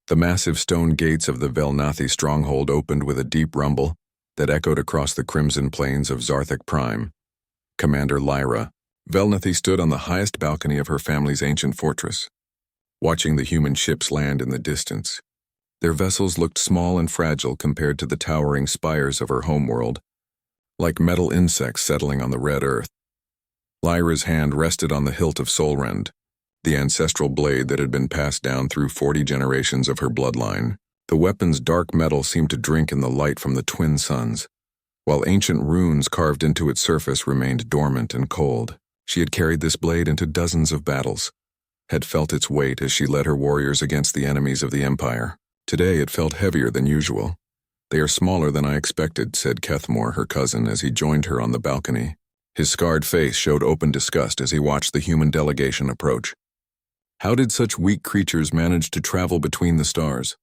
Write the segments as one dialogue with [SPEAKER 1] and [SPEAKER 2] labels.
[SPEAKER 1] The massive stone gates of the Velnathi stronghold opened with a deep rumble that echoed across the crimson plains of Zarthek Prime. Commander Lyra, Velnathi stood on the highest balcony of her family's ancient fortress, watching the human ships land in the distance. Their vessels looked small and fragile compared to the towering spires of her homeworld, like metal insects settling on the red earth. Lyra's hand rested on the hilt of Solrend, the ancestral blade that had been passed down through 40 generations of her bloodline. The weapon's dark metal seemed to drink in the light from the twin suns, while ancient runes carved into its surface remained dormant and cold. She had carried this blade into dozens of battles, had felt its weight as she led her warriors against the enemies of the Empire. Today it felt heavier than usual. "They are smaller than I expected," said Kethmore, her cousin, as he joined her on the balcony. His scarred face showed open disgust as he watched the human delegation approach. How did such weak creatures manage to travel between the stars?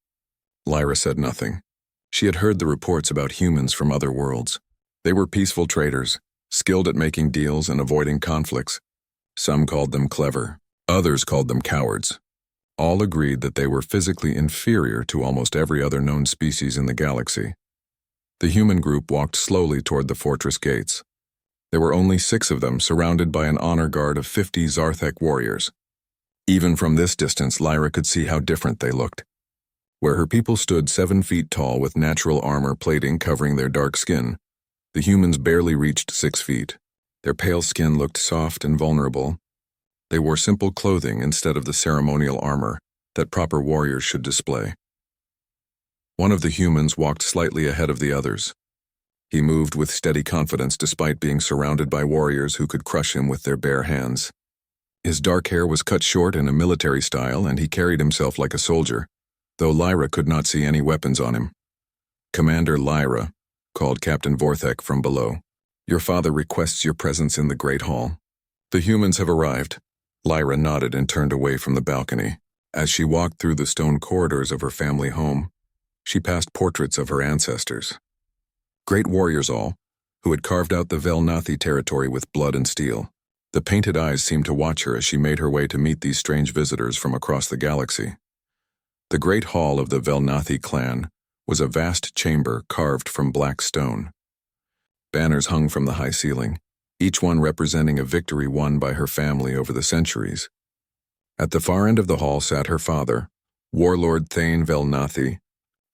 [SPEAKER 1] Lyra said nothing. She had heard the reports about humans from other worlds. They were peaceful traders, skilled at making deals and avoiding conflicts. Some called them clever. Others called them cowards. All agreed that they were physically inferior to almost every other known species in the galaxy. The human group walked slowly toward the fortress gates. There were only 6 of them, surrounded by an honor guard of 50 Zarthek warriors. Even from this distance, Lyra could see how different they looked. Where her people stood 7 feet tall with natural armor plating covering their dark skin, the humans barely reached 6 feet. Their pale skin looked soft and vulnerable. They wore simple clothing instead of the ceremonial armor that proper warriors should display. One of the humans walked slightly ahead of the others. He moved with steady confidence despite being surrounded by warriors who could crush him with their bare hands. His dark hair was cut short in a military style, and he carried himself like a soldier, though Lyra could not see any weapons on him. "Commander Lyra," called Captain Vorthek from below. "Your father requests your presence in the Great Hall." "The humans have arrived." Lyra nodded and turned away from the balcony. As she walked through the stone corridors of her family home, she passed portraits of her ancestors. Great warriors all, who had carved out the Velnathi territory with blood and steel. The painted eyes seemed to watch her as she made her way to meet these strange visitors from across the galaxy. The great hall of the Velnathi clan was a vast chamber carved from black stone. Banners hung from the high ceiling, each one representing a victory won by her family over the centuries. At the far end of the hall sat her father, Warlord Thane Velnathi,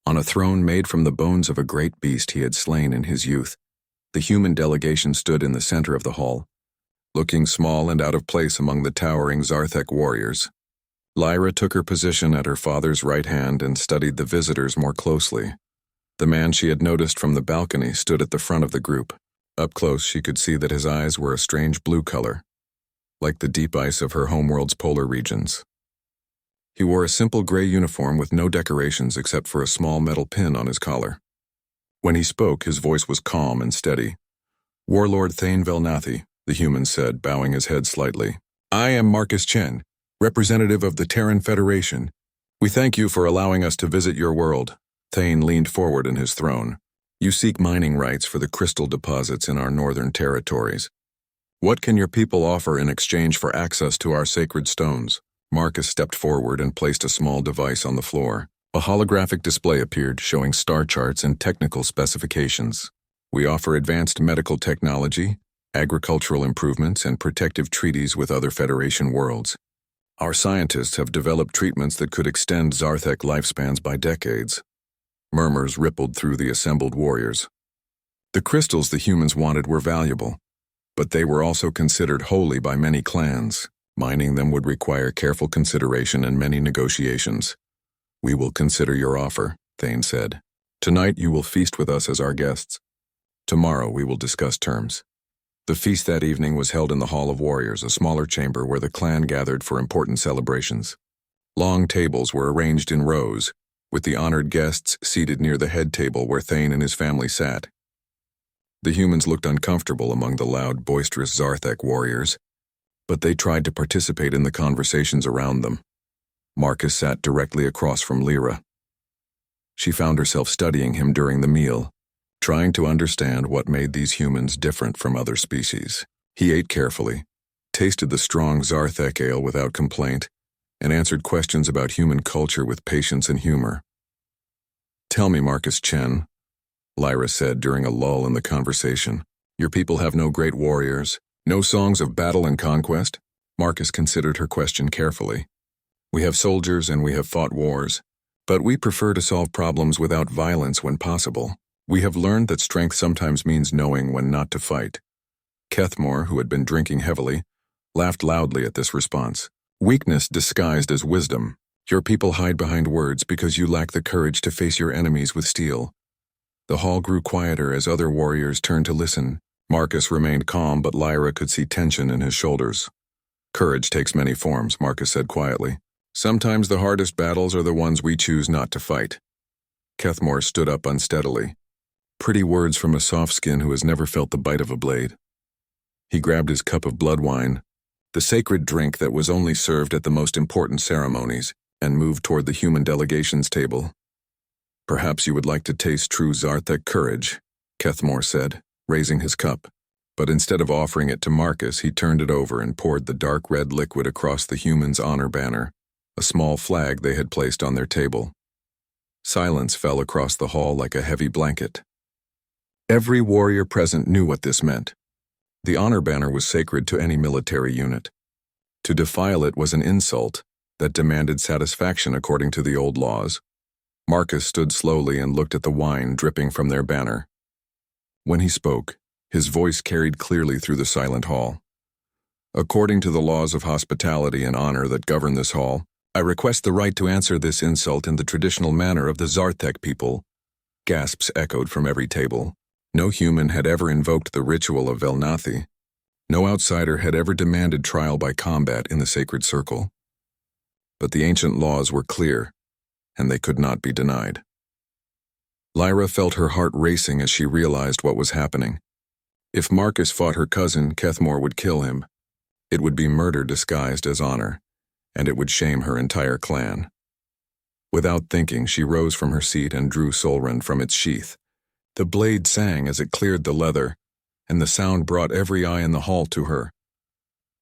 [SPEAKER 1] on a throne made from the bones of a great beast he had slain in his youth. The human delegation stood in the center of the hall, looking small and out of place among the towering Zarthek warriors. Lyra took her position at her father's right hand and studied the visitors more closely. The man she had noticed from the balcony stood at the front of the group. Up close, she could see that his eyes were a strange blue color, like the deep ice of her homeworld's polar regions. He wore a simple gray uniform with no decorations except for a small metal pin on his collar. When he spoke, his voice was calm and steady. "Warlord Thane Velnathi," the human said, bowing his head slightly. "I am Marcus Chen, representative of the Terran Federation. We thank you for allowing us to visit your world." Thane leaned forward in his throne. "You seek mining rights for the crystal deposits in our northern territories. What can your people offer in exchange for access to our sacred stones?" Marcus stepped forward and placed a small device on the floor. A holographic display appeared, showing star charts and technical specifications. "We offer advanced medical technology, agricultural improvements, and protective treaties with other Federation worlds. Our scientists have developed treatments that could extend Zarthek lifespans by decades." Murmurs rippled through the assembled warriors. The crystals the humans wanted were valuable, but they were also considered holy by many clans. Mining them would require careful consideration and many negotiations. "We will consider your offer," Thane said. "Tonight you will feast with us as our guests. Tomorrow we will discuss terms." The feast that evening was held in the Hall of Warriors, a smaller chamber where the clan gathered for important celebrations. Long tables were arranged in rows, with the honored guests seated near the head table where Thane and his family sat. The humans looked uncomfortable among the loud, boisterous Zarthek warriors, but they tried to participate in the conversations around them. Marcus sat directly across from Lyra. She found herself studying him during the meal, trying to understand what made these humans different from other species. He ate carefully, tasted the strong Zarthek ale without complaint, and answered questions about human culture with patience and humor. "Tell me, Marcus Chen," Lyra said during a lull in the conversation. "Your people have no great warriors, no songs of battle and conquest?" Marcus considered her question carefully. "We have soldiers and we have fought wars, but we prefer to solve problems without violence when possible. We have learned that strength sometimes means knowing when not to fight." Kethmore, who had been drinking heavily, laughed loudly at this response. "Weakness disguised as wisdom. Your people hide behind words because you lack the courage to face your enemies with steel." The hall grew quieter as other warriors turned to listen. Marcus remained calm, but Lyra could see tension in his shoulders. "Courage takes many forms," Marcus said quietly. "Sometimes the hardest battles are the ones we choose not to fight." Kethmore stood up unsteadily. Pretty words from a soft skin who has never felt the bite of a blade. He grabbed his cup of blood wine, the sacred drink that was only served at the most important ceremonies, and moved toward the human delegation's table. "Perhaps you would like to taste true Zarthek courage," Kethmore said, raising his cup. But instead of offering it to Marcus, he turned it over and poured the dark red liquid across the humans' honor banner, a small flag they had placed on their table. Silence fell across the hall like a heavy blanket. Every warrior present knew what this meant. The honor banner was sacred to any military unit. To defile it was an insult that demanded satisfaction according to the old laws. Marcus stood slowly and looked at the wine dripping from their banner. When he spoke, his voice carried clearly through the silent hall. "According to the laws of hospitality and honor that govern this hall, I request the right to answer this insult in the traditional manner of the Zarthek people." Gasps echoed from every table. No human had ever invoked the ritual of Velnathi. No outsider had ever demanded trial by combat in the sacred circle. But the ancient laws were clear, and they could not be denied. Lyra felt her heart racing as she realized what was happening. If Marcus fought her cousin, Kethmore would kill him. It would be murder disguised as honor, and it would shame her entire clan. Without thinking, she rose from her seat and drew Solrend from its sheath. The blade sang as it cleared the leather, and the sound brought every eye in the hall to her.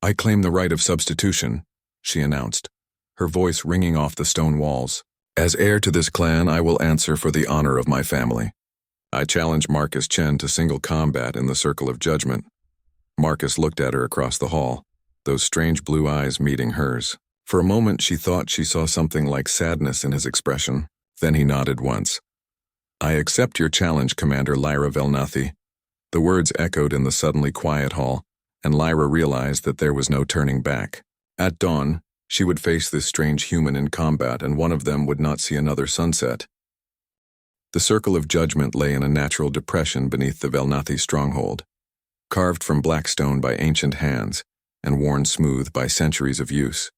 [SPEAKER 1] "I claim the right of substitution," she announced, her voice ringing off the stone walls. "As heir to this clan, I will answer for the honor of my family. I challenge Marcus Chen to single combat in the Circle of Judgment." Marcus looked at her across the hall, those strange blue eyes meeting hers. For a moment she thought she saw something like sadness in his expression. Then he nodded once. "I accept your challenge, Commander Lyra Velnathi." The words echoed in the suddenly quiet hall, and Lyra realized that there was no turning back. At dawn, she would face this strange human in combat, and one of them would not see another sunset. The Circle of Judgment lay in a natural depression beneath the Velnathi stronghold, carved from black stone by ancient hands and worn smooth by centuries of use.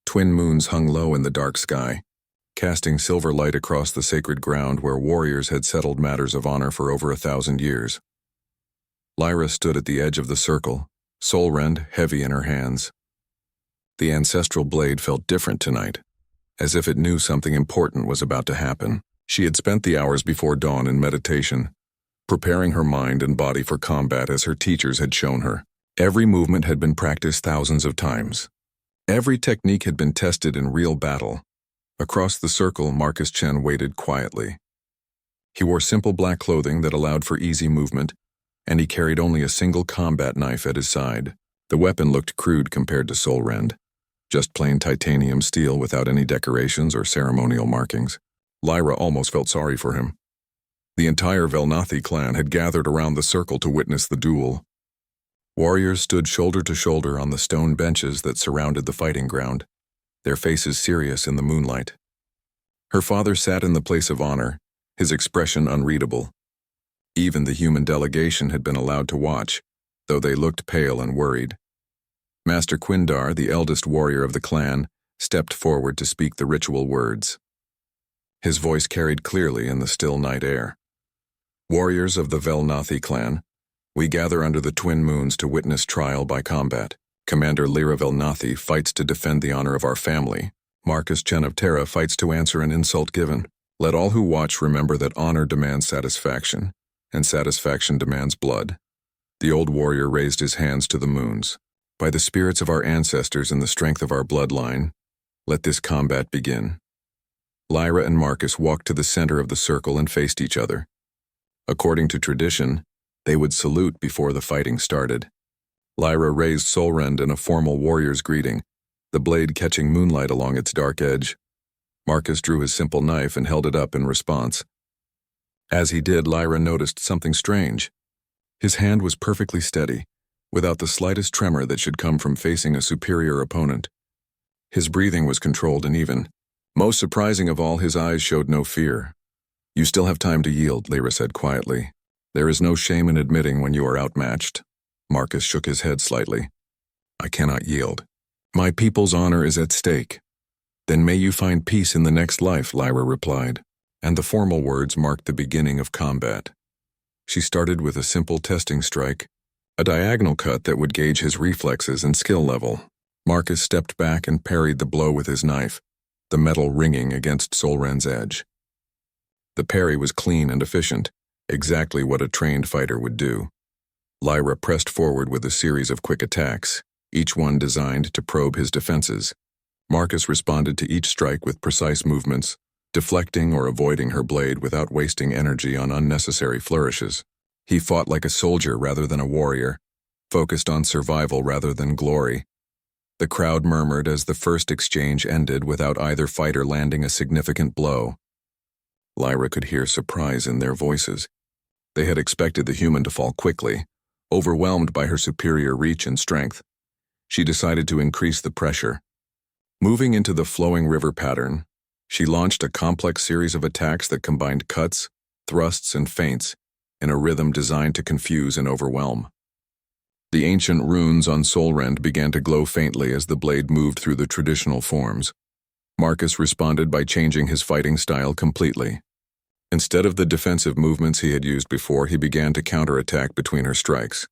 [SPEAKER 1] Twin moons hung low in the dark sky, casting silver light across the sacred ground where warriors had settled matters of honor for over 1,000 years. Lyra stood at the edge of the circle, Solrend heavy in her hands. The ancestral blade felt different tonight, as if it knew something important was about to happen. She had spent the hours before dawn in meditation, preparing her mind and body for combat as her teachers had shown her. Every movement had been practiced thousands of times. Every technique had been tested in real battle. Across the circle, Marcus Chen waited quietly. He wore simple black clothing that allowed for easy movement, and he carried only a single combat knife at his side. The weapon looked crude compared to Solrend, just plain titanium steel without any decorations or ceremonial markings. Lyra almost felt sorry for him. The entire Velnathi clan had gathered around the circle to witness the duel. Warriors stood shoulder to shoulder on the stone benches that surrounded the fighting ground, their faces serious in the moonlight. Her father sat in the place of honor, his expression unreadable. Even the human delegation had been allowed to watch, though they looked pale and worried. Master Quindar, the eldest warrior of the clan, stepped forward to speak the ritual words. His voice carried clearly in the still night air. "Warriors of the Velnathi clan, we gather under the twin moons to witness trial by combat. Commander Lyra Velnathi fights to defend the honor of our family. Marcus Chen of Terra fights to answer an insult given. Let all who watch remember that honor demands satisfaction, and satisfaction demands blood." The old warrior raised his hands to the moons. "By the spirits of our ancestors and the strength of our bloodline, Let this combat begin. Lyra and Marcus walked to the center of the circle and faced each other. According to tradition, they would salute before the fighting started. Lyra raised Solrend in a formal warrior's greeting, the blade catching moonlight along its dark edge. Marcus drew his simple knife and held it up in response. As he did, Lyra noticed something strange. His hand was perfectly steady, without the slightest tremor that should come from facing a superior opponent. His breathing was controlled and even. Most surprising of all, his eyes showed no fear. "You still have time to yield," Lyra said quietly. "There is no shame in admitting when you are outmatched." Marcus shook his head slightly. "I cannot yield. My people's honor is at stake." "Then may you find peace in the next life," Lyra replied, and the formal words marked the beginning of combat. She started with a simple testing strike, a diagonal cut that would gauge his reflexes and skill level. Marcus stepped back and parried the blow with his knife, the metal ringing against Solrend's edge. The parry was clean and efficient, exactly what a trained fighter would do. Lyra pressed forward with a series of quick attacks, each one designed to probe his defenses. Marcus responded to each strike with precise movements, deflecting or avoiding her blade without wasting energy on unnecessary flourishes. He fought like a soldier rather than a warrior, focused on survival rather than glory. The crowd murmured as the first exchange ended without either fighter landing a significant blow. Lyra could hear surprise in their voices. They had expected the human to fall quickly, overwhelmed by her superior reach and strength. She decided to increase the pressure. Moving into the flowing river pattern, she launched a complex series of attacks that combined cuts, thrusts, and feints in a rhythm designed to confuse and overwhelm. The ancient runes on Solrend began to glow faintly as the blade moved through the traditional forms. Marcus responded by changing his fighting style completely. Instead of the defensive movements he had used before, he began to counterattack between her strikes.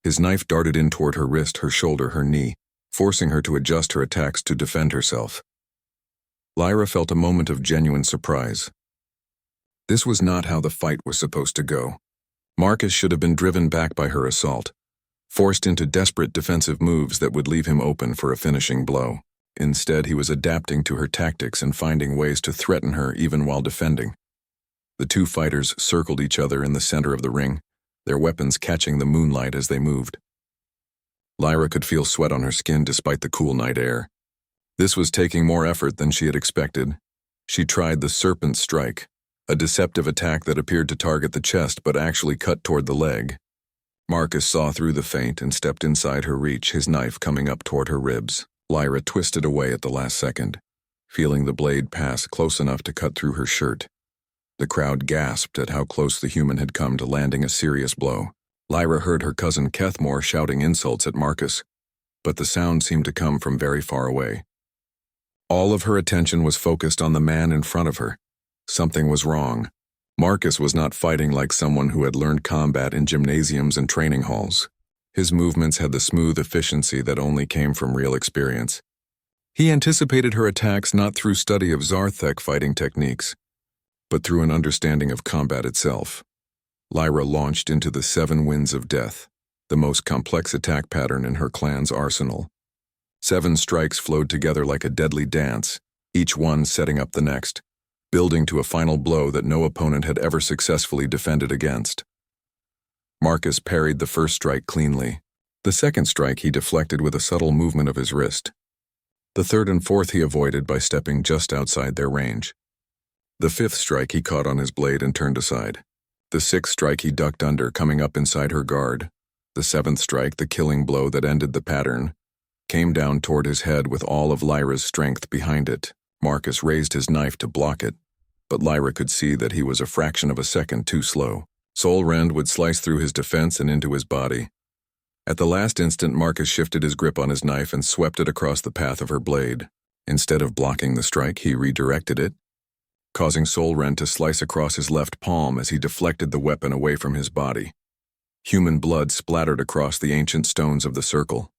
[SPEAKER 1] His knife darted in toward her wrist, her shoulder, her knee, forcing her to adjust her attacks to defend herself. Lyra felt a moment of genuine surprise. This was not how the fight was supposed to go. Marcus should have been driven back by her assault, forced into desperate defensive moves that would leave him open for a finishing blow. Instead, he was adapting to her tactics and finding ways to threaten her even while defending. The two fighters circled each other in the center of the ring, their weapons catching the moonlight as they moved. Lyra could feel sweat on her skin despite the cool night air. This was taking more effort than she had expected. She tried the Serpent Strike, a deceptive attack that appeared to target the chest but actually cut toward the leg. Marcus saw through the feint and stepped inside her reach, his knife coming up toward her ribs. Lyra twisted away at the last second, feeling the blade pass close enough to cut through her shirt. The crowd gasped at how close the human had come to landing a serious blow. Lyra heard her cousin Kethmore shouting insults at Marcus, but the sound seemed to come from very far away. All of her attention was focused on the man in front of her. Something was wrong. Marcus was not fighting like someone who had learned combat in gymnasiums and training halls. His movements had the smooth efficiency that only came from real experience. He anticipated her attacks not through study of Zarthek fighting techniques, but through an understanding of combat itself. Lyra launched into the 7 Winds of Death, the most complex attack pattern in her clan's arsenal. 7 strikes flowed together like a deadly dance, each one setting up the next, building to a final blow that no opponent had ever successfully defended against. Marcus parried the first strike cleanly. The second strike he deflected with a subtle movement of his wrist. The third and fourth he avoided by stepping just outside their range. The fifth strike he caught on his blade and turned aside. The sixth strike he ducked under, coming up inside her guard. The seventh strike, the killing blow that ended the pattern, came down toward his head with all of Lyra's strength behind it. Marcus raised his knife to block it, but Lyra could see that he was a fraction of a second too slow. Solrend would slice through his defense and into his body. At the last instant, Marcus shifted his grip on his knife and swept it across the path of her blade. Instead of blocking the strike, he redirected it, causing Solrend to slice across his left palm as he deflected the weapon away from his body. Human blood splattered across the ancient stones of the circle.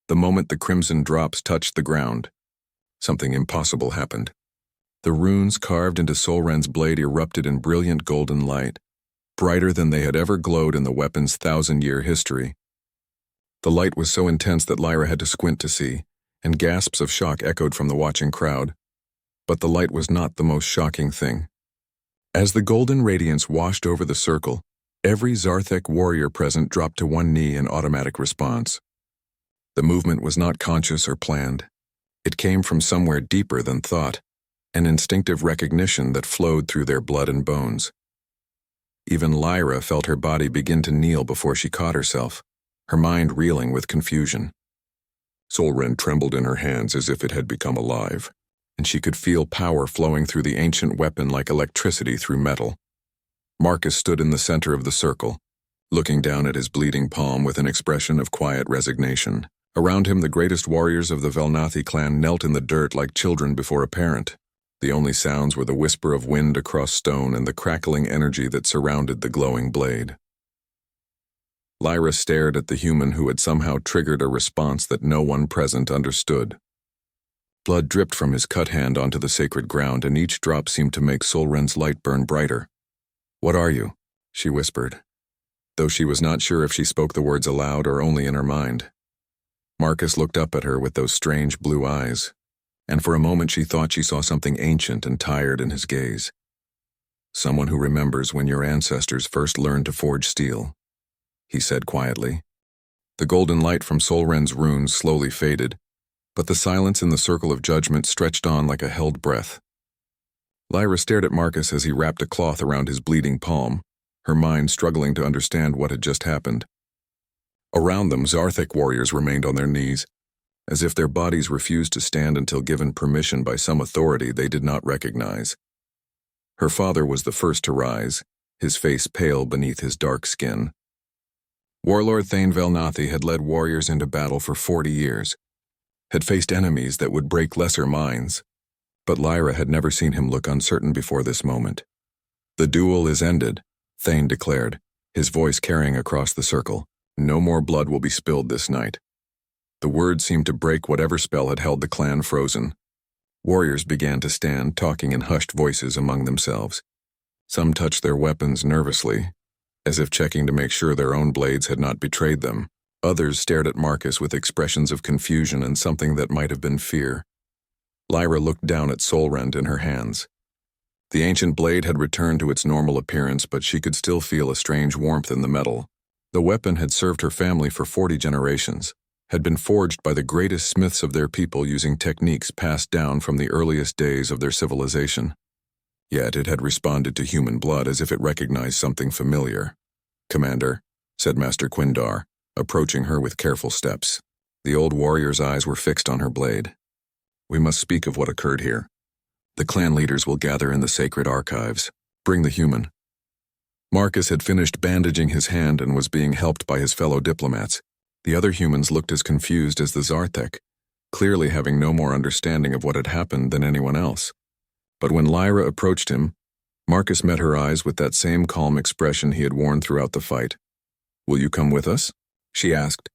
[SPEAKER 1] The moment the crimson drops touched the ground, something impossible happened. The runes carved into Solrend's blade erupted in brilliant golden light, brighter than they had ever glowed in the weapon's 1,000-year history. The light was so intense that Lyra had to squint to see, and gasps of shock echoed from the watching crowd. But the light was not the most shocking thing. As the golden radiance washed over the circle, every Zarthek warrior present dropped to one knee in automatic response. The movement was not conscious or planned. It came from somewhere deeper than thought, an instinctive recognition that flowed through their blood and bones. Even Lyra felt her body begin to kneel before she caught herself, her mind reeling with confusion. Solren trembled in her hands as if it had become alive, and she could feel power flowing through the ancient weapon like electricity through metal. Marcus stood in the center of the circle, looking down at his bleeding palm with an expression of quiet resignation. Around him, the greatest warriors of the Velnathi clan knelt in the dirt like children before a parent. The only sounds were the whisper of wind across stone and the crackling energy that surrounded the glowing blade. Lyra stared at the human who had somehow triggered a response that no one present understood. Blood dripped from his cut hand onto the sacred ground, and each drop seemed to make Solren's light burn brighter. "What are you?" she whispered, though she was not sure if she spoke the words aloud or only in her mind. Marcus looked up at her with those strange blue eyes, and for a moment she thought she saw something ancient and tired in his gaze. "Someone who remembers when your ancestors first learned to forge steel," he said quietly. The golden light from Solren's runes slowly faded, but the silence in the circle of judgment stretched on like a held breath. Lyra stared at Marcus as he wrapped a cloth around his bleeding palm, her mind struggling to understand what had just happened. Around them, Zarthek warriors remained on their knees, as if their bodies refused to stand until given permission by some authority they did not recognize. Her father was the first to rise, his face pale beneath his dark skin. Warlord Thane Velnathi had led warriors into battle for 40 years, had faced enemies that would break lesser minds, but Lyra had never seen him look uncertain before this moment. "The duel is ended," Thane declared, his voice carrying across the circle. "No more blood will be spilled this night." The words seemed to break whatever spell had held the clan frozen. Warriors began to stand, talking in hushed voices among themselves. Some touched their weapons nervously, as if checking to make sure their own blades had not betrayed them. Others stared at Marcus with expressions of confusion and something that might have been fear. Lyra looked down at Solren in her hands. The ancient blade had returned to its normal appearance, but she could still feel a strange warmth in the metal. The weapon had served her family for 40 generations, had been forged by the greatest smiths of their people using techniques passed down from the earliest days of their civilization. Yet it had responded to human blood as if it recognized something familiar. "Commander," said Master Quindar, approaching her with careful steps. The old warrior's eyes were fixed on her blade. "We must speak of what occurred here. The clan leaders will gather in the sacred archives. Bring the human." Marcus had finished bandaging his hand and was being helped by his fellow diplomats. The other humans looked as confused as the Zarthek, clearly having no more understanding of what had happened than anyone else. But when Lyra approached him, Marcus met her eyes with that same calm expression he had worn throughout the fight. "Will you come with us?" she asked.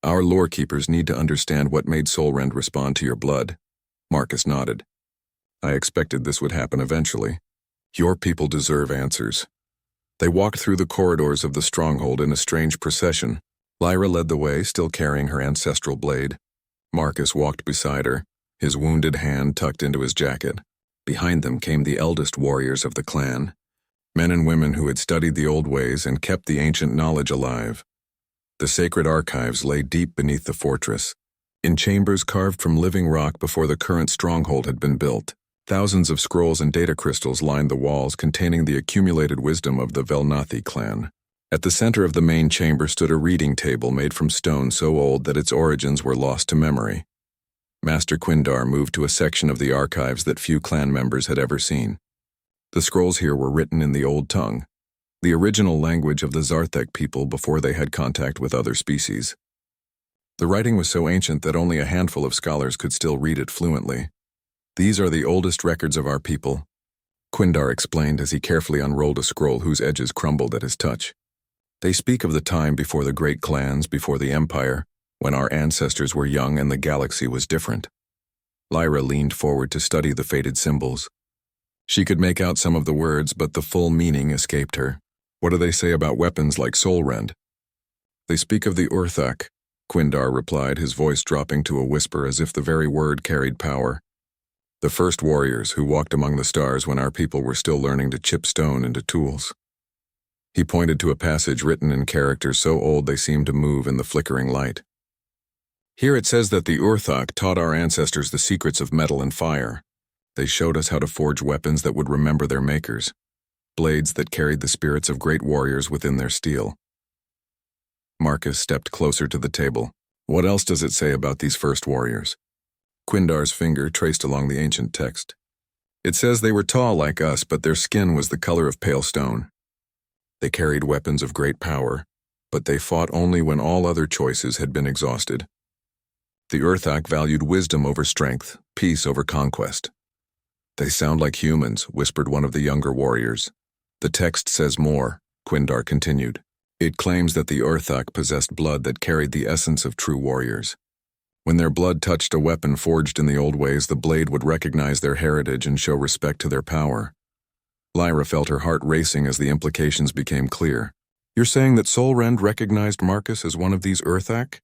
[SPEAKER 1] "Our lore keepers need to understand what made Solren respond to your blood." Marcus nodded. "I expected this would happen eventually. Your people deserve answers." They walked through the corridors of the stronghold in a strange procession. Lyra led the way, still carrying her ancestral blade. Marcus walked beside her, his wounded hand tucked into his jacket. Behind them came the eldest warriors of the clan, men and women who had studied the old ways and kept the ancient knowledge alive. The sacred archives lay deep beneath the fortress, in chambers carved from living rock before the current stronghold had been built. Thousands of scrolls and data crystals lined the walls containing the accumulated wisdom of the Velnathi clan. At the center of the main chamber stood a reading table made from stone so old that its origins were lost to memory. Master Quindar moved to a section of the archives that few clan members had ever seen. The scrolls here were written in the Old Tongue, the original language of the Zarthek people before they had contact with other species. The writing was so ancient that only a handful of scholars could still read it fluently. "These are the oldest records of our people," Quindar explained as he carefully unrolled a scroll whose edges crumbled at his touch. "They speak of the time before the great clans, before the Empire, when our ancestors were young and the galaxy was different." Lyra leaned forward to study the faded symbols. She could make out some of the words, but the full meaning escaped her. "What do they say about weapons like Solrend?" "They speak of the Urthak," Quindar replied, his voice dropping to a whisper as if the very word carried power. The first warriors who walked among the stars when our people were still learning to chip stone into tools. He pointed to a passage written in characters so old they seemed to move in the flickering light. Here it says that the Urthak taught our ancestors the secrets of metal and fire. They showed us how to forge weapons that would remember their makers, blades that carried the spirits of great warriors within their steel. Marcus stepped closer to the table. What else does it say about these first warriors? Quindar's finger traced along the ancient text. It says they were tall like us, but their skin was the color of pale stone. They carried weapons of great power, but they fought only when all other choices had been exhausted. The Urthak valued wisdom over strength, peace over conquest. They sound like humans, whispered one of the younger warriors. The text says more, Quindar continued. It claims that the Urthak possessed blood that carried the essence of true warriors. When their blood touched a weapon forged in the old ways, the blade would recognize their heritage and show respect to their power. Lyra felt her heart racing as the implications became clear. You're saying that Solrend recognized Marcus as one of these Urthak?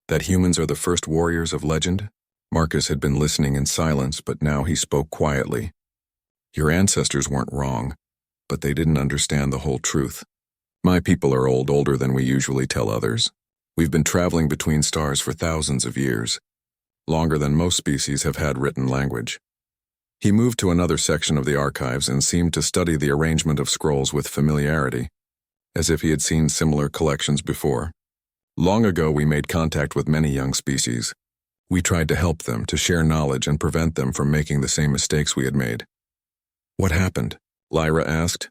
[SPEAKER 1] That humans are the first warriors of legend? Marcus had been listening in silence, but now he spoke quietly. Your ancestors weren't wrong, but they didn't understand the whole truth. My people are older than we usually tell others. We've been traveling between stars for thousands of years, longer than most species have had written language. He moved to another section of the archives and seemed to study the arrangement of scrolls with familiarity, as if he had seen similar collections before. Long ago, we made contact with many young species. We tried to help them, to share knowledge and prevent them from making the same mistakes we had made. What happened? Lyra asked.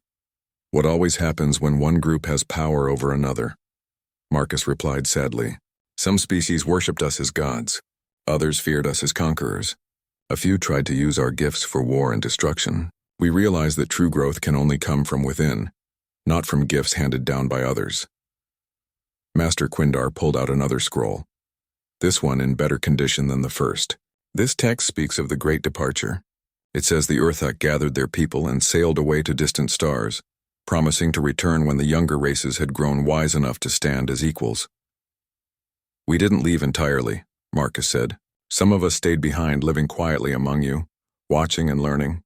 [SPEAKER 1] What always happens when one group has power over another? Marcus replied sadly. Some species worshipped us as gods. Others feared us as conquerors. A few tried to use our gifts for war and destruction. We realized that true growth can only come from within, not from gifts handed down by others. Master Quindar pulled out another scroll, this one in better condition than the first. This text speaks of the Great Departure. It says the Urthak gathered their people and sailed away to distant stars, promising to return when the younger races had grown wise enough to stand as equals. We didn't leave entirely, Marcus said. Some of us stayed behind, living quietly among you, watching and learning.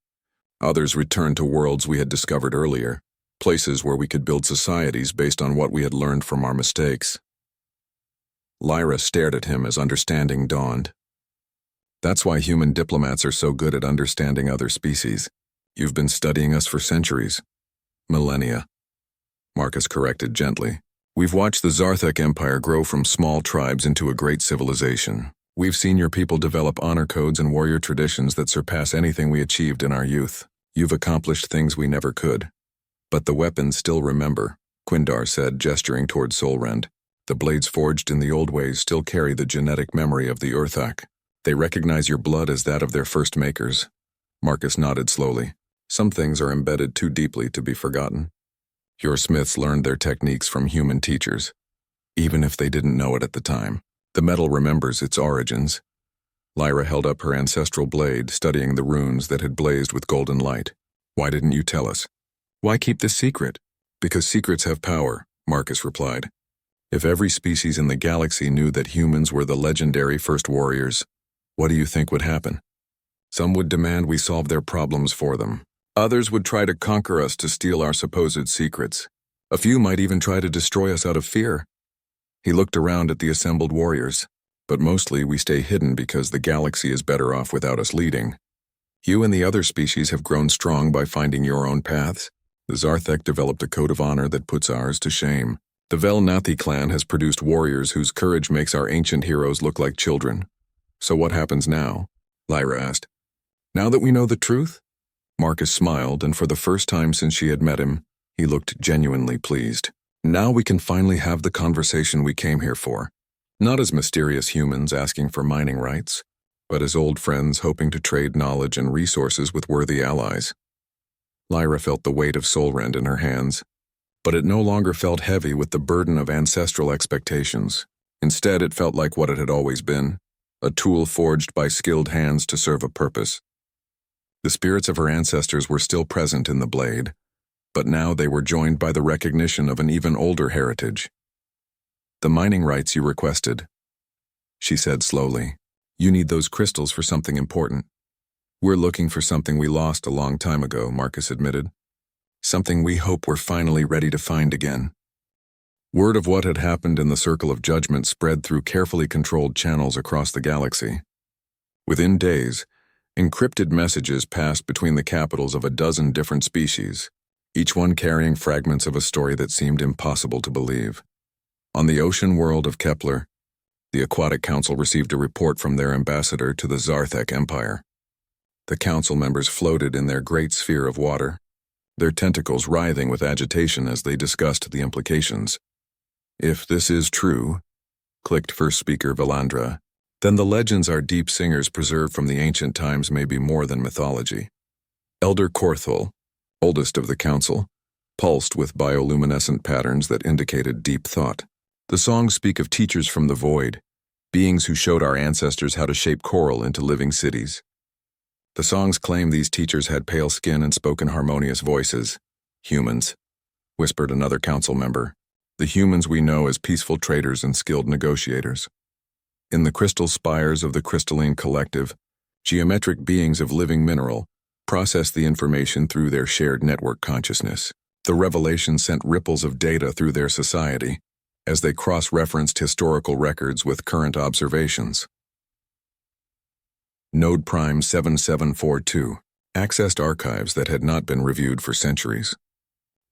[SPEAKER 1] Others returned to worlds we had discovered earlier, places where we could build societies based on what we had learned from our mistakes. Lyra stared at him as understanding dawned. That's why human diplomats are so good at understanding other species. You've been studying us for centuries. Millennia. Marcus corrected gently. We've watched the Zarthak Empire grow from small tribes into a great civilization. We've seen your people develop honor codes and warrior traditions that surpass anything we achieved in our youth. You've accomplished things we never could. But the weapons still remember, Quindar said, gesturing toward Solrend. The blades forged in the old ways still carry the genetic memory of the Urthak. They recognize your blood as that of their first makers. Marcus nodded slowly. Some things are embedded too deeply to be forgotten. Your smiths learned their techniques from human teachers, even if they didn't know it at the time. The metal remembers its origins. Lyra held up her ancestral blade, studying the runes that had blazed with golden light. Why didn't you tell us? Why keep this secret? Because secrets have power, Marcus replied. If every species in the galaxy knew that humans were the legendary first warriors, what do you think would happen? Some would demand we solve their problems for them. Others would try to conquer us to steal our supposed secrets. A few might even try to destroy us out of fear. He looked around at the assembled warriors, but mostly we stay hidden because the galaxy is better off without us leading. You and the other species have grown strong by finding your own paths. The Zarthak developed a code of honor that puts ours to shame. The Velnathi clan has produced warriors whose courage makes our ancient heroes look like children. So what happens now? Lyra asked. Now that we know the truth? Marcus smiled, and for the first time since she had met him, he looked genuinely pleased. Now we can finally have the conversation we came here for. Not as mysterious humans asking for mining rights, but as old friends hoping to trade knowledge and resources with worthy allies. Lyra felt the weight of Solrend in her hands, but it no longer felt heavy with the burden of ancestral expectations. Instead, it felt like what it had always been, a tool forged by skilled hands to serve a purpose. The spirits of her ancestors were still present in the blade, but now they were joined by the recognition of an even older heritage. The mining rights you requested, she said slowly. "You need those crystals for something important." "We're looking for something we lost a long time ago," Marcus admitted. "Something we hope we're finally ready to find again." Word of what had happened in the Circle of Judgment spread through carefully controlled channels across the galaxy. Within days, encrypted messages passed between the capitals of a dozen different species, each one carrying fragments of a story that seemed impossible to believe. On the ocean world of Kepler, the Aquatic Council received a report from their ambassador to the Zarthek Empire. The council members floated in their great sphere of water, their tentacles writhing with agitation as they discussed the implications. "If this is true," clicked first speaker Valandra, "then the legends our deep singers preserved from the ancient times may be more than mythology." Elder Korthul, oldest of the council, pulsed with bioluminescent patterns that indicated deep thought. "The songs speak of teachers from the void, beings who showed our ancestors how to shape coral into living cities. The songs claim these teachers had pale skin and spoke in harmonious voices. Humans," whispered another council member. "The humans we know as peaceful traders and skilled negotiators. In the crystal spires of the crystalline collective, geometric beings of living mineral process the information through their shared network consciousness. The revelation sent ripples of data through their society as they cross-referenced historical records with current observations." Node Prime 7742 accessed archives that had not been reviewed for centuries.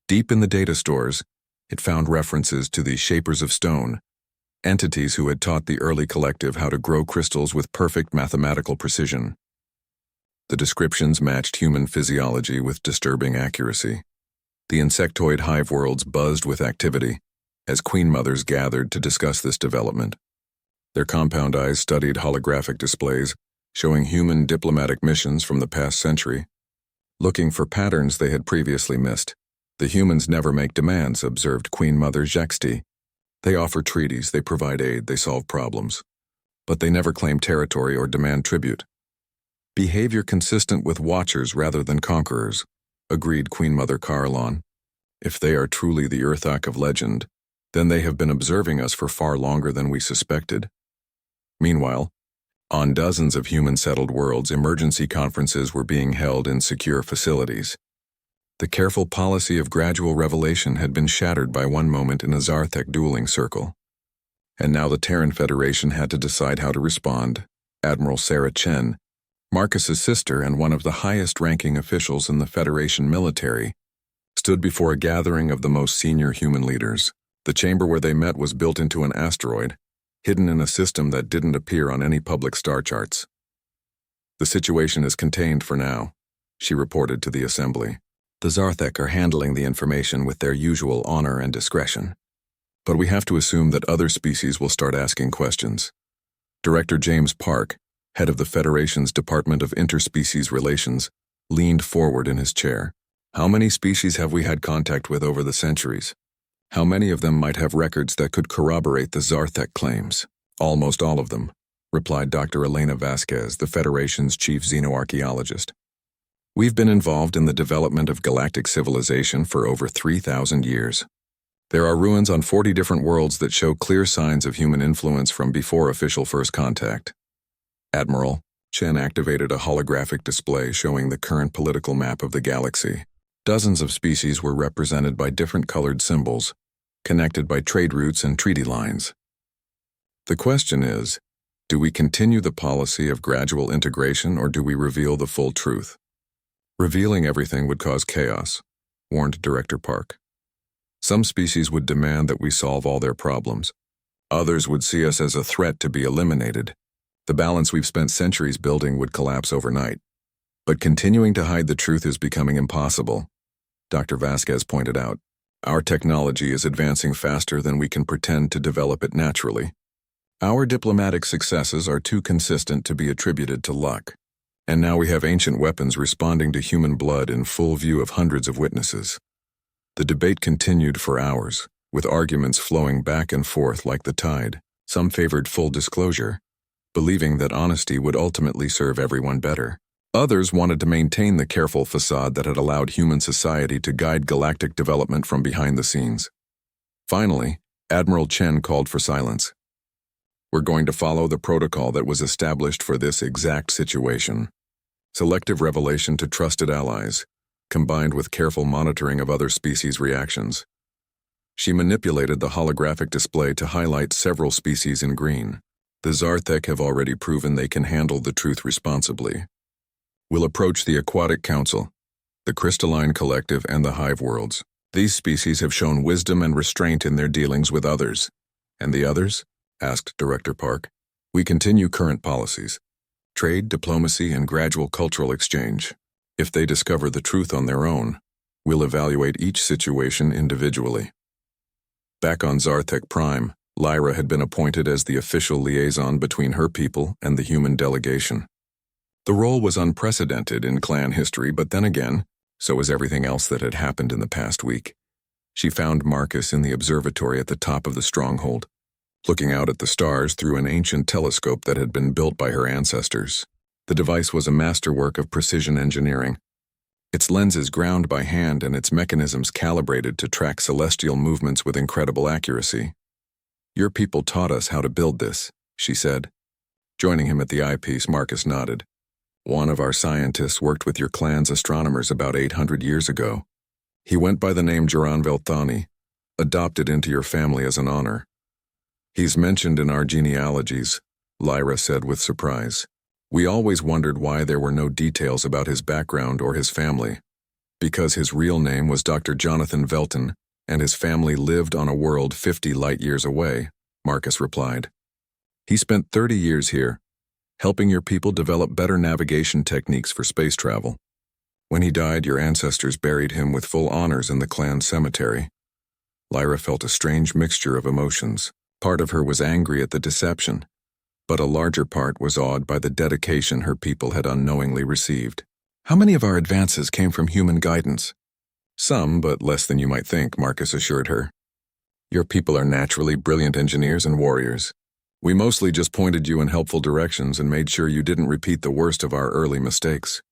[SPEAKER 1] Deep in the data stores, it found references to the Shapers of Stone, entities who had taught the early collective how to grow crystals with perfect mathematical precision. The descriptions matched human physiology with disturbing accuracy. The insectoid hive worlds buzzed with activity as queen mothers gathered to discuss this development. Their compound eyes studied holographic displays showing human diplomatic missions from the past century, looking for patterns they had previously missed. "The humans never make demands," observed Queen Mother Jexti. "They offer treaties, they provide aid, they solve problems. But they never claim territory or demand tribute. Behavior consistent with watchers rather than conquerors," agreed Queen Mother Carlon. "If they are truly the Earthak of legend, then they have been observing us for far longer than we suspected." Meanwhile, on dozens of human-settled worlds, emergency conferences were being held in secure facilities. The careful policy of gradual revelation had been shattered by one moment in a Zarthek dueling circle. And now the Terran Federation had to decide how to respond. Admiral Sarah Chen, Marcus's sister and one of the highest-ranking officials in the Federation military, stood before a gathering of the most senior human leaders. The chamber where they met was built into an asteroid, hidden in a system that didn't appear on any public star charts. "The situation is contained for now," she reported to the assembly. "The Zarthek are handling the information with their usual honor and discretion. But we have to assume that other species will start asking questions." Director James Park, head of the Federation's Department of Interspecies Relations, leaned forward in his chair. "How many species have we had contact with over the centuries? How many of them might have records that could corroborate the Zarthek claims?" "Almost all of them," replied Dr. Elena Vasquez, the Federation's chief xenoarchaeologist. "We've been involved in the development of galactic civilization for over 3,000 years. There are ruins on 40 different worlds that show clear signs of human influence from before official first contact." Admiral Chen activated a holographic display showing the current political map of the galaxy. Dozens of species were represented by different colored symbols, connected by trade routes and treaty lines. "The question is, do we continue the policy of gradual integration or do we reveal the full truth?" "Revealing everything would cause chaos," warned Director Park. "Some species would demand that we solve all their problems. Others would see us as a threat to be eliminated. The balance we've spent centuries building would collapse overnight. But continuing to hide the truth is becoming impossible," Dr. Vasquez pointed out. "Our technology is advancing faster than we can pretend to develop it naturally. Our diplomatic successes are too consistent to be attributed to luck. And now we have ancient weapons responding to human blood in full view of hundreds of witnesses." The debate continued for hours, with arguments flowing back and forth like the tide. Some favored full disclosure, believing that honesty would ultimately serve everyone better. Others wanted to maintain the careful facade that had allowed human society to guide galactic development from behind the scenes. Finally, Admiral Chen called for silence. We're going to follow the protocol that was established for this exact situation. Selective revelation to trusted allies, combined with careful monitoring of other species' reactions. She manipulated the holographic display to highlight several species in green. The Zarthek have already proven they can handle the truth responsibly. We'll approach the Aquatic Council, the Crystalline Collective, and the Hive Worlds. These species have shown wisdom and restraint in their dealings with others. And the others? Asked Director Park. We continue current policies. Trade, diplomacy, and gradual cultural exchange. If they discover the truth on their own, we'll evaluate each situation individually. Back on Zarthek Prime, Lyra had been appointed as the official liaison between her people and the human delegation. The role was unprecedented in clan history, but then again, so was everything else that had happened in the past week. She found Marcus in the observatory at the top of the stronghold, looking out at the stars through an ancient telescope that had been built by her ancestors. The device was a masterwork of precision engineering, its lenses ground by hand and its mechanisms calibrated to track celestial movements with incredible accuracy. Your people taught us how to build this, she said. Joining him at the eyepiece, Marcus nodded. One of our scientists worked with your clan's astronomers about 800 years ago. He went by the name Jaran Velthani, adopted into your family as an honor. He's mentioned in our genealogies, Lyra said with surprise. We always wondered why there were no details about his background or his family. Because his real name was Dr. Jonathan Velton, and his family lived on a world 50 light-years away, Marcus replied. He spent 30 years here, helping your people develop better navigation techniques for space travel. When he died, your ancestors buried him with full honors in the clan cemetery. Lyra felt a strange mixture of emotions. Part of her was angry at the deception, but a larger part was awed by the dedication her people had unknowingly received. How many of our advances came from human guidance? Some, but less than you might think, Marcus assured her. Your people are naturally brilliant engineers and warriors. We mostly just pointed you in helpful directions and made sure you didn't repeat the worst of our early mistakes.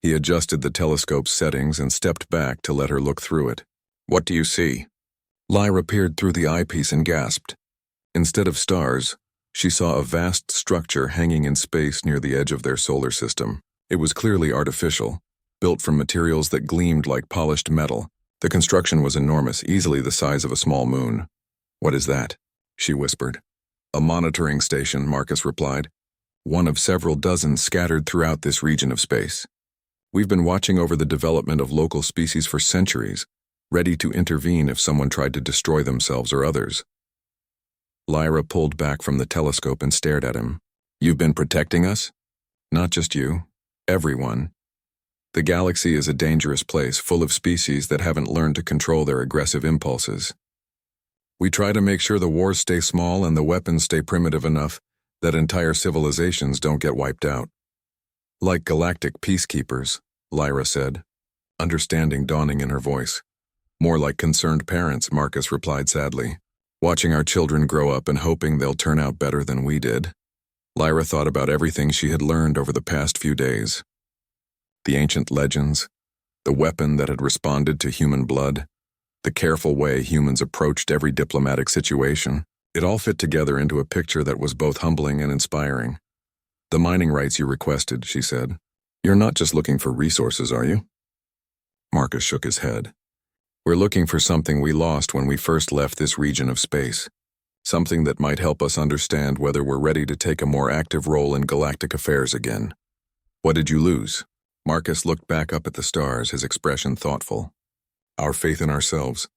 [SPEAKER 1] He adjusted the telescope's settings and stepped back to let her look through it. What do you see? Lyra peered through the eyepiece and gasped. Instead of stars, she saw a vast structure hanging in space near the edge of their solar system. It was clearly artificial, built from materials that gleamed like polished metal. The construction was enormous, easily the size of a small moon. What is that? She whispered. A monitoring station, Marcus replied. One of several dozens scattered throughout this region of space. We've been watching over the development of local species for centuries, ready to intervene if someone tried to destroy themselves or others. Lyra pulled back from the telescope and stared at him. You've been protecting us? Not just you. Everyone. The galaxy is a dangerous place full of species that haven't learned to control their aggressive impulses. We try to make sure the wars stay small and the weapons stay primitive enough that entire civilizations don't get wiped out. Like galactic peacekeepers, Lyra said, understanding dawning in her voice. More like concerned parents, Marcus replied sadly. Watching our children grow up and hoping they'll turn out better than we did. Lyra thought about everything she had learned over the past few days. The ancient legends, the weapon that had responded to human blood, the careful way humans approached every diplomatic situation. It all fit together into a picture that was both humbling and inspiring. The mining rights you requested, she said. You're not just looking for resources, are you? Marcus shook his head. We're looking for something we lost when we first left this region of space. Something that might help us understand whether we're ready to take a more active role in galactic affairs again. What did you lose? Marcus looked back up at the stars, his expression thoughtful. Our faith in ourselves.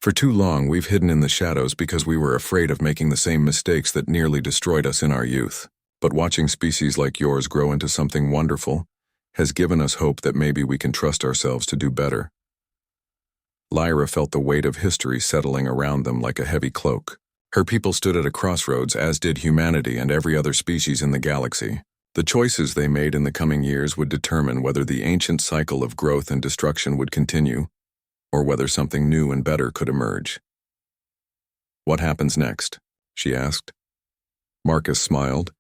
[SPEAKER 1] For too long, we've hidden in the shadows because we were afraid of making the same mistakes that nearly destroyed us in our youth. But watching species like yours grow into something wonderful has given us hope that maybe we can trust ourselves to do better. Lyra felt the weight of history settling around them like a heavy cloak. Her people stood at a crossroads, as did humanity and every other species in the galaxy. The choices they made in the coming years would determine whether the ancient cycle of growth and destruction would continue, or whether something new and better could emerge. What happens next? She asked. Marcus smiled,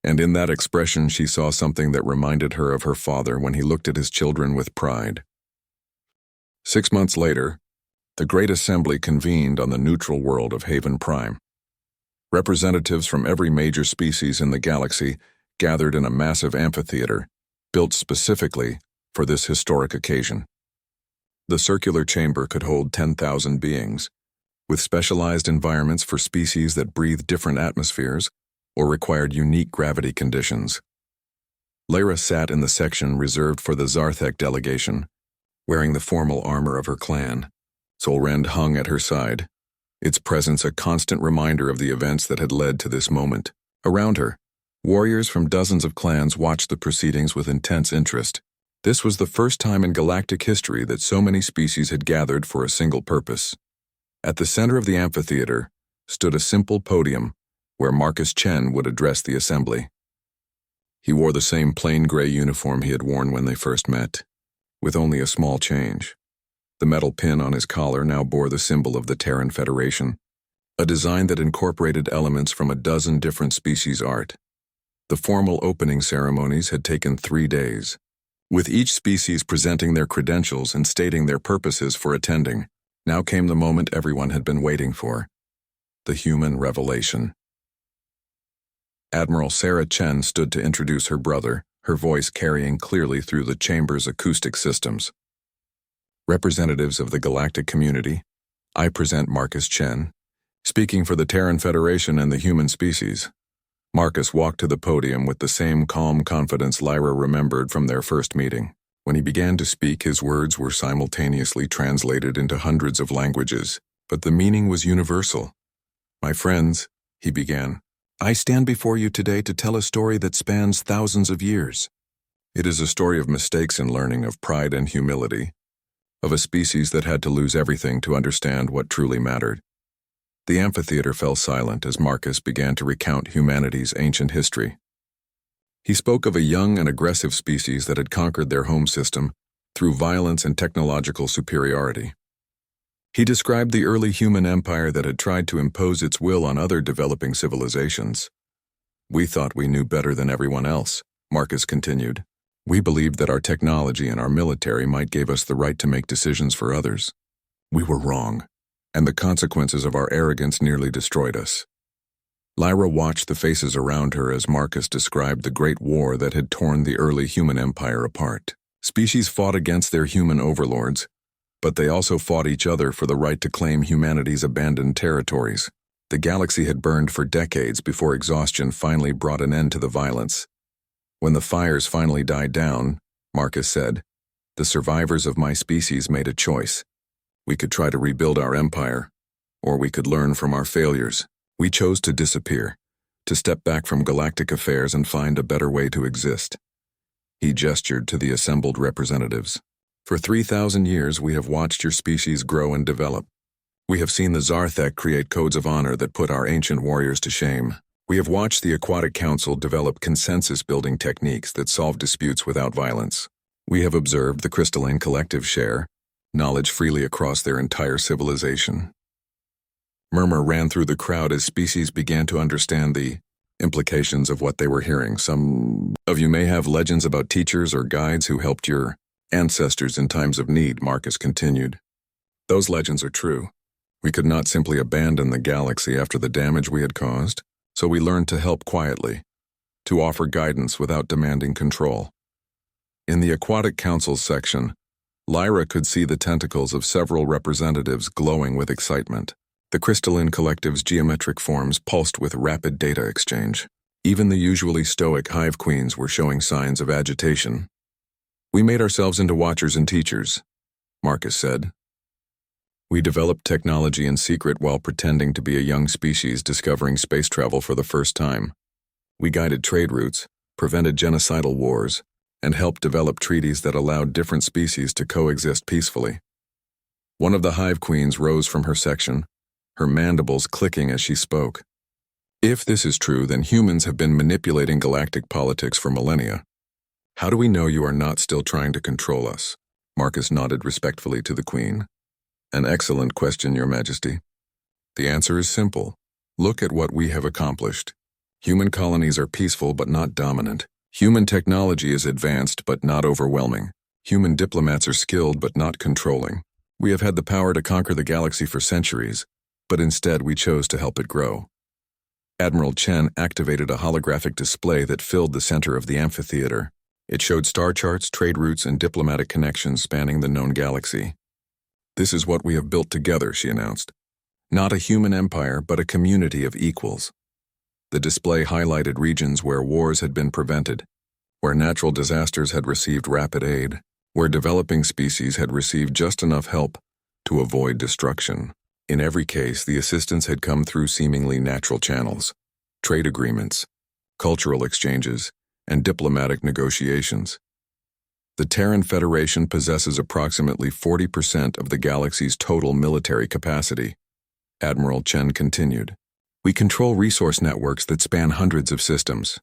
[SPEAKER 1] and in that expression she saw something that reminded her of her father when he looked at his children with pride. 6 months later, the Great Assembly convened on the neutral world of Haven Prime. Representatives from every major species in the galaxy gathered in a massive amphitheater, built specifically for this historic occasion. The circular chamber could hold 10,000 beings, with specialized environments for species that breathed different atmospheres or required unique gravity conditions. Lyra sat in the section reserved for the Zarthek delegation, wearing the formal armor of her clan. Solrend hung at her side, its presence a constant reminder of the events that had led to this moment. Around her, warriors from dozens of clans watched the proceedings with intense interest. This was the first time in galactic history that so many species had gathered for a single purpose. At the center of the amphitheater stood a simple podium where Marcus Chen would address the assembly. He wore the same plain gray uniform he had worn when they first met, with only a small change. The metal pin on his collar now bore the symbol of the Terran Federation, a design that incorporated elements from a dozen different species' art. The formal opening ceremonies had taken 3 days, with each species presenting their credentials and stating their purposes for attending. Now came the moment everyone had been waiting for: the human revelation. Admiral Sarah Chen stood to introduce her brother, her voice carrying clearly through the chamber's acoustic systems. Representatives of the galactic community, I present Marcus Chen, speaking for the Terran Federation and the human species. Marcus walked to the podium with the same calm confidence Lyra remembered from their first meeting. When he began to speak, his words were simultaneously translated into hundreds of languages, but the meaning was universal. "My friends," he began, "I stand before you today to tell a story that spans thousands of years. It is a story of mistakes and learning, of pride and humility, of a species that had to lose everything to understand what truly mattered." The amphitheater fell silent as Marcus began to recount humanity's ancient history. He spoke of a young and aggressive species that had conquered their home system through violence and technological superiority. He described the early human empire that had tried to impose its will on other developing civilizations. "We thought we knew better than everyone else," Marcus continued. "We believed that our technology and our military might give us the right to make decisions for others. We were wrong, and the consequences of our arrogance nearly destroyed us." Lyra watched the faces around her as Marcus described the great war that had torn the early human empire apart. Species fought against their human overlords, but they also fought each other for the right to claim humanity's abandoned territories. The galaxy had burned for decades before exhaustion finally brought an end to the violence. When the fires finally died down, Marcus said, "The survivors of my species made a choice. We could try to rebuild our empire, or we could learn from our failures. We chose to disappear, to step back from galactic affairs and find a better way to exist." He gestured to the assembled representatives. "For 3,000 years we have watched your species grow and develop. We have seen the Zarthek create codes of honor that put our ancient warriors to shame. We have watched the Aquatic Council develop consensus-building techniques that solve disputes without violence. We have observed the crystalline collective share knowledge freely across their entire civilization." Murmur ran through the crowd as species began to understand the implications of what they were hearing. "Some of you may have legends about teachers or guides who helped your ancestors in times of need," Marcus continued. "Those legends are true. We could not simply abandon the galaxy after the damage we had caused, so we learned to help quietly, to offer guidance without demanding control." In the Aquatic Council section, Lyra could see the tentacles of several representatives glowing with excitement. The crystalline collective's geometric forms pulsed with rapid data exchange. Even the usually stoic hive queens were showing signs of agitation. "We made ourselves into watchers and teachers," Marcus said. "We developed technology in secret while pretending to be a young species discovering space travel for the first time. We guided trade routes, prevented genocidal wars, and helped develop treaties that allowed different species to coexist peacefully." One of the hive queens rose from her section, her mandibles clicking as she spoke. "If this is true, then humans have been manipulating galactic politics for millennia. How do we know you are not still trying to control us?" Marcus nodded respectfully to the queen. "An excellent question, Your Majesty. The answer is simple. Look at what we have accomplished. Human colonies are peaceful but not dominant. Human technology is advanced but not overwhelming. Human diplomats are skilled but not controlling. We have had the power to conquer the galaxy for centuries, but instead we chose to help it grow. Admiral Chen activated a holographic display that filled the center of the amphitheater. It showed star charts, trade routes, and diplomatic connections spanning the known galaxy. "This is what we have built together," she announced. "Not a human empire, but a community of equals." The display highlighted regions where wars had been prevented, where natural disasters had received rapid aid, where developing species had received just enough help to avoid destruction. In every case, the assistance had come through seemingly natural channels: trade agreements, cultural exchanges, and diplomatic negotiations. The Terran Federation possesses approximately 40% of the galaxy's total military capacity. Admiral Chen continued. "We control resource networks that span hundreds of systems.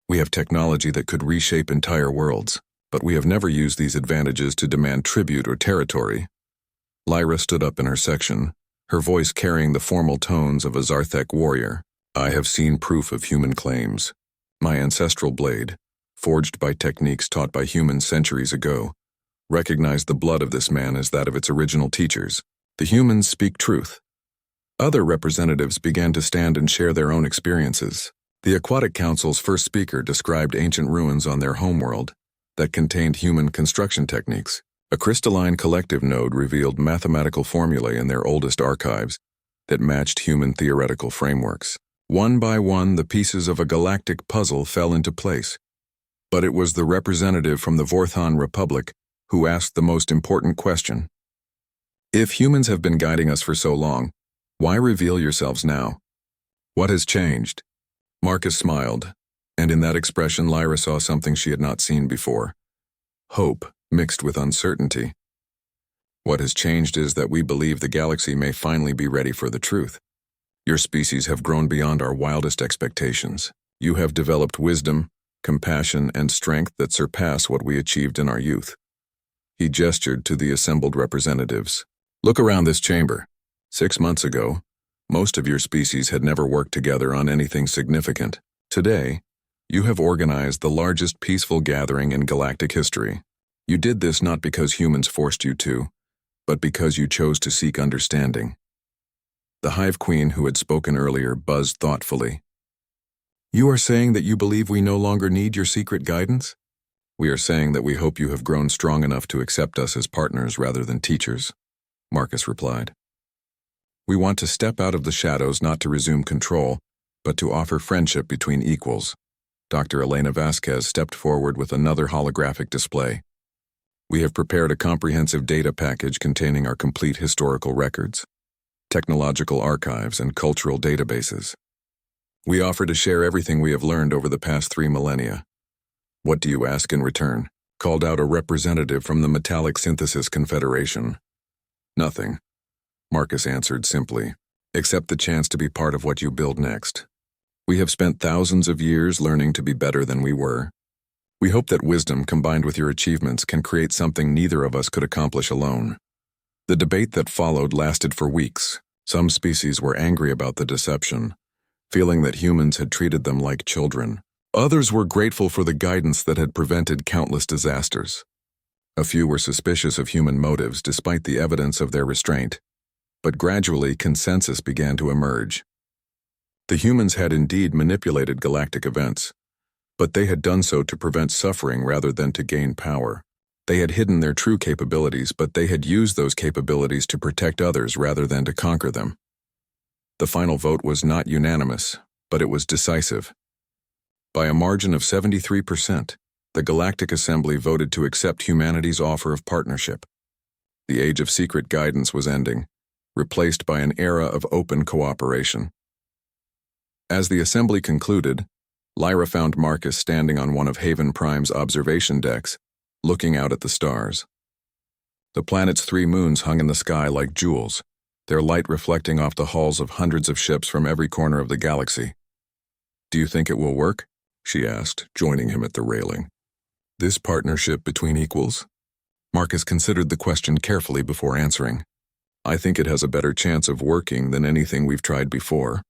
[SPEAKER 1] We have technology that could reshape entire worlds, but we have never used these advantages to demand tribute or territory." Lyra stood up in her section, her voice carrying the formal tones of a Zarthek warrior. "I have seen proof of human claims. My ancestral blade, forged by techniques taught by humans centuries ago, recognized the blood of this man as that of its original teachers. The humans speak truth." Other representatives began to stand and share their own experiences. The Aquatic Council's first speaker described ancient ruins on their homeworld that contained human construction techniques. A crystalline collective node revealed mathematical formulae in their oldest archives that matched human theoretical frameworks. One by one, the pieces of a galactic puzzle fell into place. But it was the representative from the Vorthon Republic who asked the most important question. "If humans have been guiding us for so long, why reveal yourselves now? What has changed?" Marcus smiled, and in that expression Lyra saw something she had not seen before: hope mixed with uncertainty. "What has changed is that we believe the galaxy may finally be ready for the truth. Your species have grown beyond our wildest expectations. You have developed wisdom, compassion, and strength that surpass what we achieved in our youth." He gestured to the assembled representatives. "Look around this chamber. 6 months ago, most of your species had never worked together on anything significant. Today, you have organized the largest peaceful gathering in galactic history. You did this not because humans forced you to, but because you chose to seek understanding." The Hive Queen, who had spoken earlier, buzzed thoughtfully. "You are saying that you believe we no longer need your secret guidance?" "We are saying that we hope you have grown strong enough to accept us as partners rather than teachers," Marcus replied. "We want to step out of the shadows not to resume control, but to offer friendship between equals." Dr. Elena Vasquez stepped forward with another holographic display. "We have prepared a comprehensive data package containing our complete historical records, technological archives, and cultural databases. We offer to share everything we have learned over the past 3 millennia. What do you ask in return?" called out a representative from the Metallic Synthesis Confederation. "Nothing," Marcus answered simply, "except the chance to be part of what you build next. We have spent thousands of years learning to be better than we were. We hope that wisdom combined with your achievements can create something neither of us could accomplish alone." The debate that followed lasted for weeks. Some species were angry about the deception, feeling that humans had treated them like children. Others were grateful for the guidance that had prevented countless disasters. A few were suspicious of human motives despite the evidence of their restraint, but gradually consensus began to emerge. The humans had indeed manipulated galactic events, but they had done so to prevent suffering rather than to gain power. They had hidden their true capabilities, but they had used those capabilities to protect others rather than to conquer them. The final vote was not unanimous, but it was decisive. By a margin of 73%, the Galactic Assembly voted to accept humanity's offer of partnership. The age of secret guidance was ending, replaced by an era of open cooperation. As the assembly concluded, Lyra found Marcus standing on one of Haven Prime's observation decks, looking out at the stars. The planet's 3 moons hung in the sky like jewels, their light reflecting off the hulls of hundreds of ships from every corner of the galaxy. "Do you think it will work?" she asked, joining him at the railing. "This partnership between equals?" Marcus considered the question carefully before answering. "I think it has a better chance of working than anything we've tried before.